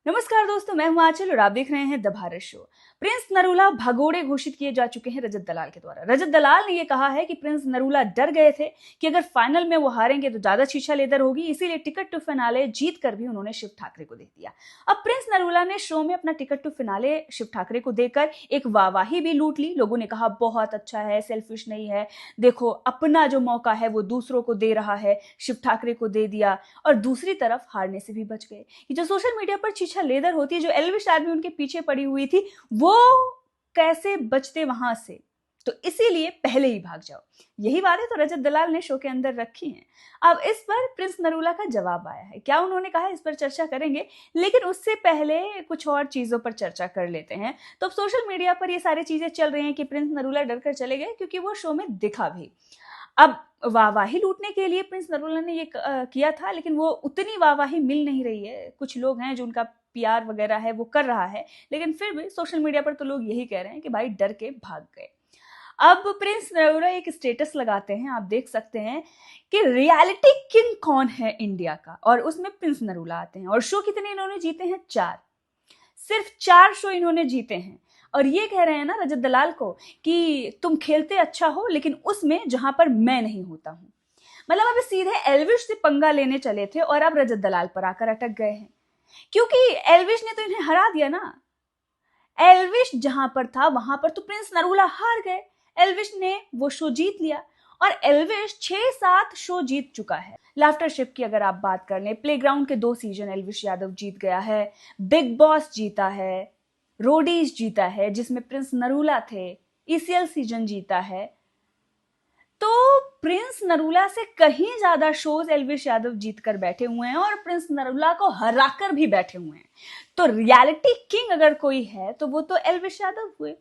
नमस्कार दोस्तों, मैं हूं आंचल और आप देख रहे हैं the Bharat show. Prince Narula भगोड़े घोषित किए जा चुके हैं रजत दलाल के द्वारा। रजत दलाल ने यह कहा है कि प्रिंस नरूला डर गए थे कि अगर फाइनल में वो हारेंगे तो ज्यादा शीशा लेदर होगी, इसीलिए टिकट टू फिनाले जीत कर भी उन्होंने शिव ठाकरे को दे दिया। अब प्रिंस नरूला ने शो में अपना ticket to finale Shiv Thakare को देकर एक वाहवाही भी लूट ली। लोगों ने कहा बहुत अच्छा है, सेल्फिश नहीं है, देखो अपना जो मौका है वो दूसरों को दे रहा है, शिव ठाकरे को दे दिया। और दूसरी तरफ हारने से भी बच गए। ये जो सोशल मीडिया पर शीशा लेदर होती है, जो एल्विश आर्मी उनके पीछे पड़ी हुई थी, वो कैसे बचते वहां से, तो इसीलिए पहले ही भाग जाओ। यही बातें तो रजत दलाल ने शो के अंदर रखी हैं। अब इस पर प्रिंस नरूला का जवाब आया है। क्या उन्होंने कहा इस पर चर्चा करेंगे, लेकिन उससे पहले कुछ और चीजों पर चर्चा कर लेते हैं। तो अब सोशल मीडिया पर ये सारी चीजें चल रही हैं कि प्रिंस नरूला डर कर चले गए क्योंकि वो शो में दिखा भी। अब वाहवाही लूटने के लिए प्रिंस नरूला ने ये किया था, लेकिन वो उतनी वाहवाही मिल नहीं रही है। कुछ लोग हैं जो उनका पीआर वगैरह है वो कर रहा है, लेकिन फिर भी सोशल मीडिया पर तो लोग यही कह रहे हैं कि भाई डर के भाग गए। अब प्रिंस नरूला एक स्टेटस लगाते हैं, आप देख सकते हैं कि रियलिटी किंग कौन है इंडिया का, और उसमें प्रिंस नरूला आते हैं। और शो कितने इन्होंने जीते हैं? 4। सिर्फ 4 शो इन्होंने जीते हैं। और ये कह रहे हैं ना रजत दलाल को कि तुम खेलते अच्छा हो, लेकिन उसमें जहां पर मैं नहीं होता हूं। मतलब अब सीधे एल्विश से पंगा लेने चले थे और अब रजत दलाल पर आकर अटक गए हैं, क्योंकि एल्विश ने तो इन्हें हरा दिया ना। एल्विश जहां पर था वहां पर तो प्रिंस नरूला हार गए, एल्विश ने वो शो जीत लिया। और एल्विश 6-7 शो जीत चुका है। लाफ्टर शिप की अगर आप बात कर लें, प्लेग्राउंड के 2 सीजन एल्विश यादव जीत गया है, बिग बॉस जीता है, रोडीज जीता है जिसमें प्रिंस नरूला थे, ईसीएल सीजन जीता है। तो प्रिंस नरूला से कहीं ज्यादा शोज एल्विश यादव जीत कर बैठे हुए हैं और प्रिंस नरूला को हराकर भी बैठे हुए हैं। तो रियलिटी किंग अगर कोई है तो वो तो एल्विश यादव हुए।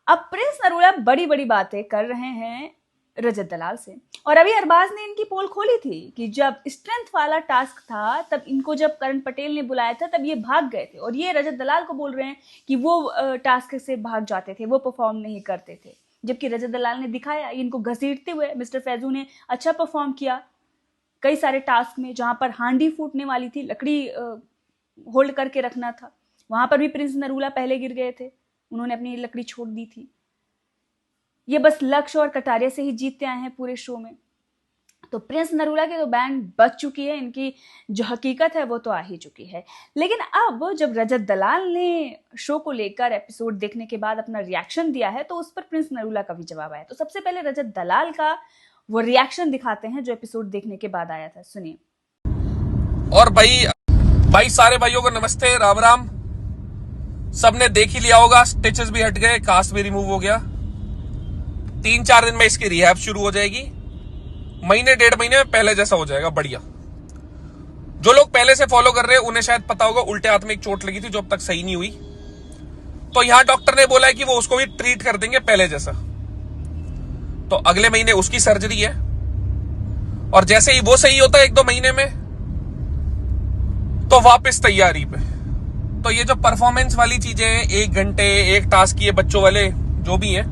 अब प्रिंस नरूला बड़ी बड़ी बातें कर रहे हैं रजत दलाल से। और अभी अरबाज ने इनकी पोल खोली थी कि जब स्ट्रेंथ वाला टास्क था, तब इनको जब करण पटेल ने बुलाया था तब ये भाग गए थे। और ये रजत दलाल को बोल रहे हैं कि वो टास्क से भाग जाते थे, वो परफॉर्म नहीं करते थे। जबकि रजत दलाल ने दिखाया इनको घसीटते हुए। मिस्टर फैजू ने अच्छा परफॉर्म किया कई सारे टास्क में, जहां पर हांडी फूटने वाली थी, लकड़ी होल्ड करके रखना था, वहां पर भी प्रिंस नरूला पहले गिर गए थे, उन्होंने अपनी लकड़ी छोड़ दी थी। ये बस लक्ष्य और कटारिया से ही जीतते आए हैं पूरे शो में। तो प्रिंस नरूला की तो बैंड बच चुकी है, इनकी जो हकीकत है वो तो आ ही चुकी है। लेकिन अब जब रजत दलाल ने शो को लेकर एपिसोड देखने के बाद अपना रिएक्शन दिया है, तो उस पर प्रिंस नरूला का भी जवाब आया। तो सबसे पहले रजत दलाल का वो रिएक्शन दिखाते हैं जो एपिसोड देखने के बाद आया था, सुनिए। और भाई सारे भाइयों को नमस्ते, राम राम। सबने देख ही लिया होगा, स्टिचेस भी हट गए, कास्ट भी रिमूव हो गया। 3-4 दिन में इसकी रिहैब शुरू हो जाएगी। महीने 1.5 महीने में पहले जैसा हो जाएगा, बढ़िया। जो लोग पहले से फॉलो कर रहे हैं उन्हें शायद पता होगा, उल्टे हाथ में एक चोट लगी थी जो अब तक सही नहीं हुई। तो यहां डॉक्टर ने बोला है कि वो उसको भी ट्रीट कर देंगे पहले जैसा। तो अगले महीने उसकी सर्जरी है, और जैसे ही वो सही होता है 1-2 महीने में, तो वापस तैयारी पे। तो ये जो परफॉर्मेंस वाली चीजें, 1 घंटे 1 टास्क किए बच्चों वाले जो भी है,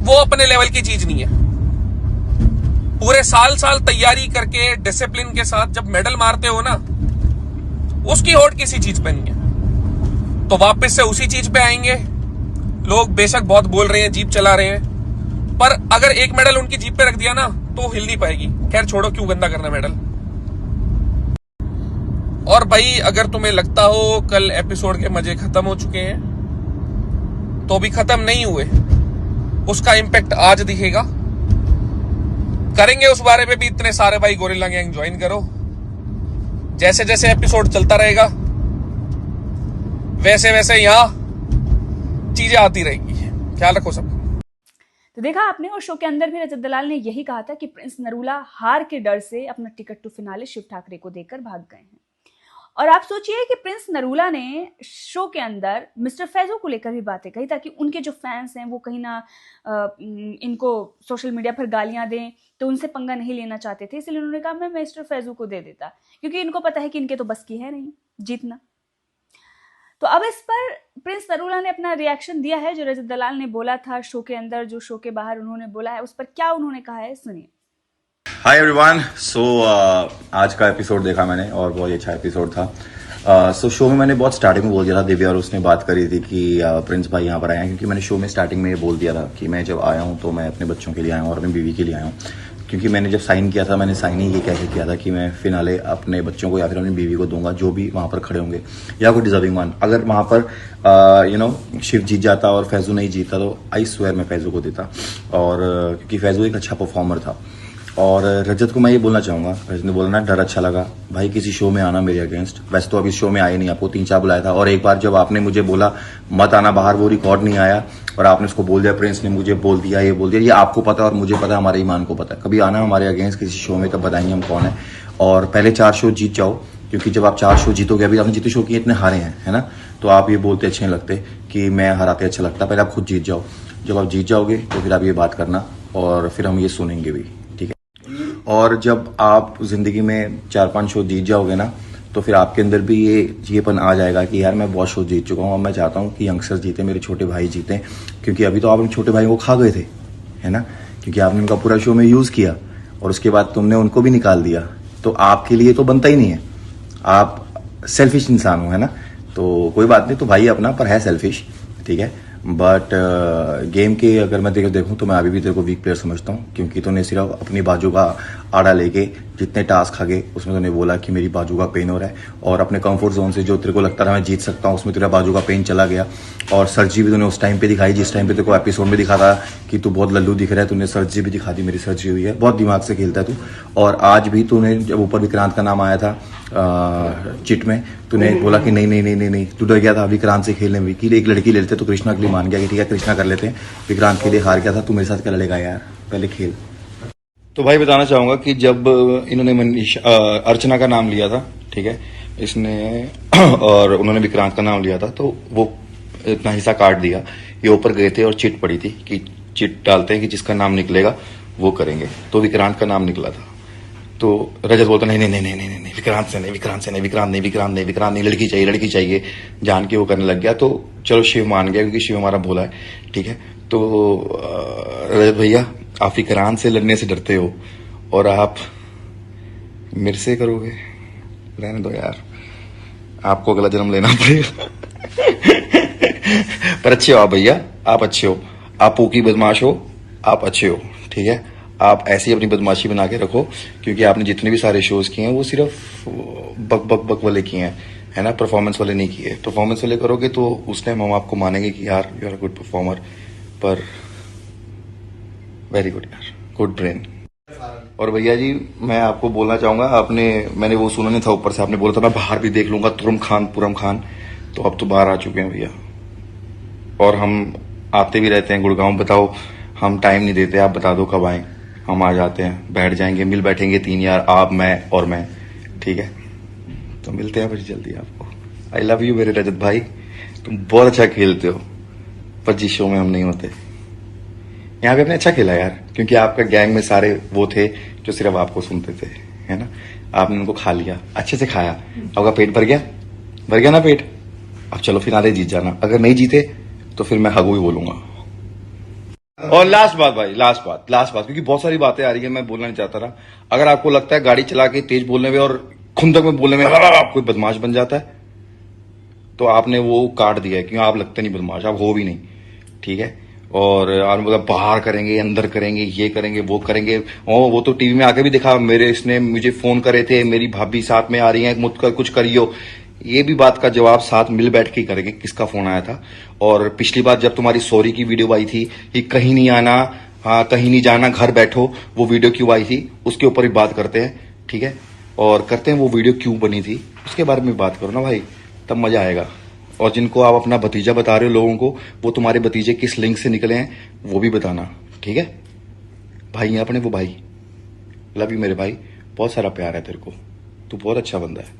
वो अपने लेवल की चीज नहीं है। पूरे साल तैयारी करके डिसिप्लिन के साथ जब मेडल मारते हो ना, उसकी होड़ किसी चीज पे नहीं है। तो वापस से उसी चीज पे आएंगे। लोग बेशक बहुत बोल रहे हैं, जीप चला रहे हैं, पर अगर एक मेडल उनकी जीप पे रख दिया ना तो हिल नहीं पाएगी। खैर छोड़ो, क्यों गंदा करना मेडल। और भाई अगर तुम्हें लगता हो कल एपिसोड के मजे खत्म हो चुके हैं, तो भी खत्म नहीं हुए, उसका इंपैक्ट आज दिखेगा। करेंगे उस बारे में भी इतने सारे भाई। गोरिल्ला गैंग ज्वाइन करो। जैसे जैसे एपिसोड चलता रहेगा वैसे वैसे यहां चीजें आती रहेंगी। ख्याल रखो सब। तो देखा आपने, और शो के अंदर भी रजत दलाल ने यही कहा था कि प्रिंस नरूला हार के डर से अपना ticket to finale Shiv Thakare को देकर भाग गए हैं। और आप सोचिए कि प्रिंस नरूला ने शो के अंदर मिस्टर फैजू को लेकर भी बातें कही, ताकि उनके जो फैंस हैं वो कहीं ना इनको सोशल मीडिया पर गालियां दें, तो उनसे पंगा नहीं लेना चाहते थे। इसलिए उन्होंने कहा मैं मिस्टर फैजू को दे देता, क्योंकि इनको पता है कि इनके तो बस की है नहीं जीतना। तो अब इस पर प्रिंस नरूला ने अपना रिएक्शन दिया है। जो रजत दलाल ने बोला था शो के अंदर, जो शो के बाहर उन्होंने बोला है, उस पर क्या उन्होंने कहा है, सुनिए। Hi everyone. सो आज का एपिसोड देखा मैंने और बहुत ही अच्छा एपिसोड था। सो शो में मैंने बहुत स्टार्टिंग में बोल दिया था, दिव्या और उसने बात करी थी कि प्रिंस भाई यहाँ पर आए हैं, क्योंकि मैंने शो में स्टार्टिंग में ये बोल दिया था कि मैं जब आया हूँ तो मैं अपने बच्चों के लिए आया हूँ और अपनी बीवी के लिए आया हूँ। क्योंकि मैंने जब साइन किया था, मैंने साइन ही ये कह के किया था कि मैं फिनाले अपने बच्चों को या फिर अपनी बीवी को दूंगा, जो भी वहाँ पर खड़े होंगे या कोई डिजर्विंग वन। अगर वहाँ पर शिव जीत जाता और फैजू नहीं जीता तो आई स्वेयर मैं फैजू को देता, और क्योंकि फैजू एक अच्छा परफॉर्मर था। और रजत को मैं ये बोलना चाहूंगा, रजत ने बोला ना डर अच्छा लगा, भाई किसी शो में आना मेरे अगेंस्ट। वैसे तो अभी शो में आए नहीं, आपको 3-4 बुलाया था, और एक बार जब आपने मुझे बोला मत आना बाहर, वो रिकॉर्ड नहीं आया और आपने उसको बोल दिया, प्रिंस ने मुझे बोल दिया, ये बोल दिया, ये आपको पता और मुझे पता है, हमारे ईमान को पता है। कभी आना हमारे अगेंस्ट किसी शो में, तब बताएंगे हम कौन है। और पहले 4 शो जीत जाओ, क्योंकि जब आप 4 शो जीतोगे, अभी आपने जितने शो किए इतने हारे हैं, है ना, तो आप ये बोलते अच्छे नहीं लगते कि मैं हराते अच्छा लगता। पहले आप खुद जीत जाओ, जब आप जीत जाओगे तो फिर आप ये बात करना और फिर हम ये सुनेंगे भी, ठीक है। और जब आप जिंदगी में 4-5 शो जीत जाओगे ना, तो फिर आपके अंदर भी येपन आ जाएगा कि यार मैं बहुत शो जीत चुका हूँ, और मैं चाहता हूँ कि यंगस्टर्स जीते, मेरे छोटे भाई जीते। क्योंकि अभी तो आप अपने छोटे भाई को खा गए थे, है ना, क्योंकि आपने उनका पूरा शो में यूज किया और उसके बाद तुमने उनको भी निकाल दिया, तो आपके लिए तो बनता ही नहीं है। आप सेल्फिश इंसान हो, है ना, तो कोई बात नहीं, तो भाई अपना पर है सेल्फिश, ठीक है। बट गेम के अगर मैं देखूं तो मैं अभी भी तेरे को वीक प्लेयर समझता हूं, क्योंकि तूने सिर्फ अपनी बाजू का आड़ा लेके जितने टास्क आगे उसमें तूने बोला कि मेरी बाजू का पेन हो रहा है, और अपने कंफर्ट जोन से जो तेरे को लगता था मैं जीत सकता हूं, उसमें तेरा बाजू का पेन चला गया। और सर्जरी भी तूने उस टाइम पे दिखाई जिस टाइम पे तेरे को एपिसोड में दिखा था कि तू बहुत लल्लू दिख रहा है, तूने सर्जरी भी दिखा दी, मेरी सर्जरी हुई है। बहुत दिमाग से खेलता है तू। और आज भी तूने जब ऊपर विक्रांत का नाम आया था चिट में, तूने बोला कि नहीं नहीं नहीं नहीं नहीं, तू डर गया था विक्रांत से खेलने में, कि एक लड़की ले लेते, तो कृष्णा के लिए मान गया कि ठीक है कृष्णा कर लेते हैं, विक्रांत के लिए हार गया था। तू मेरे साथ क्या लड़ेगा यार, पहले खेल। तो भाई बताना चाहूंगा कि जब इन्होंने अर्चना का नाम लिया था, ठीक है, इसने और उन्होंने विक्रांत का नाम लिया था, तो वो इतना हिस्सा काट दिया। ये ऊपर गए थे और चिट पड़ी थी कि चिट डालते हैं कि जिसका नाम निकलेगा वो करेंगे, तो विक्रांत का नाम निकला था। तो रजत बोलता नहीं नहीं नहीं नहीं नहीं नहीं, विक्रांत से नहीं, विक्रांत से नहीं, विक्रांत नहीं, विक्रांत नहीं, विक्रांत नहीं, लड़की चाहिए, लड़की चाहिए, जान के वो करने लग गया। तो चलो शिव मान गया, क्योंकि शिव हमारा भोला है, ठीक है। तो रजत भैया, आप विक्रांत से लड़ने से डरते हो और आप मेरे से करोगे, रहने दो यार, आपको अगला जन्म लेना पड़ेगा। पर अच्छे हो आप भैया, आप अच्छे हो, आप पोकी बदमाश हो, आप अच्छे हो, ठीक है। आप ऐसी अपनी बदमाशी बना के रखो, क्योंकि आपने जितने भी सारे शोज किए हैं वो सिर्फ बक बक बक वाले किए हैं, है ना, परफॉर्मेंस वाले नहीं किए। परफॉर्मेंस वाले करोगे तो उस टाइम हम आपको मानेंगे कि यार यू आर गुड परफॉर्मर, पर वेरी गुड यार, गुड ब्रेन। और भैया जी मैं आपको बोलना चाहूंगा, मैंने वो सुना नहीं था, ऊपर से आपने बोला था मैं बाहर भी देख लूंगा, तुरम खान, तो अब तो बाहर आ चुके हैं भैया। और हम आते भी रहते हैं गुड़गांव, बताओ हम टाइम नहीं देते, आप बता दो कब आए, हम आ जाते हैं, बैठ जाएंगे, मिल बैठेंगे 3 यार, आप मैं और मैं, ठीक है। तो मिलते हैं फिर जल्दी आपको। आई लव यू मेरे रजत भाई, तुम बहुत अच्छा खेलते हो, पर जिस शो में हम नहीं होते। यहाँ पे आपने अच्छा खेला यार, क्योंकि आपका गैंग में सारे वो थे जो सिर्फ आपको सुनते थे, है ना। आपने उनको खा लिया, अच्छे से खाया, आपका पेट भर गया ना पेट। अब चलो फिनाले जीत जाना, अगर नहीं जीते तो फिर मैं हगू ही बोलूंगा। और लास्ट बात भाई, लास्ट बात, क्योंकि बहुत सारी बातें आ रही है, मैं बोलना नहीं चाहता था। अगर आपको लगता है गाड़ी चला के तेज बोलने में और खुंदक में बोलने में कोई बदमाश बन जाता है, तो आपने वो काट दिया है, क्योंकि आप लगते नहीं बदमाश, आप हो भी नहीं, ठीक है। और आपने बोला बाहर करेंगे, अंदर करेंगे, ये करेंगे, वो करेंगे, और वो तो टीवी में आके भी दिखा, इसने मुझे फोन करे थे, मेरी भाभी साथ में आ रही है, मुझको कुछ करियो। ये भी बात का जवाब साथ मिल बैठ के करेंगे, किसका फोन आया था। और पिछली बार जब तुम्हारी सॉरी की वीडियो आई थी कि कहीं नहीं आना, हाँ कहीं नहीं जाना, घर बैठो, वो वीडियो क्यों आई थी, उसके ऊपर भी बात करते हैं, ठीक है। और करते हैं वो वीडियो क्यों बनी थी, उसके बारे में बात करो ना भाई, तब मजा आएगा। और जिनको आप अपना भतीजा बता रहे हो लोगों को, वो तुम्हारे भतीजे किस लिंक से निकले हैं वो भी बताना, ठीक है। भाई हैं अपने वो भाई, लव यू मेरे भाई, बहुत सारा प्यार है तेरे को, तू बहुत अच्छा बंदा है।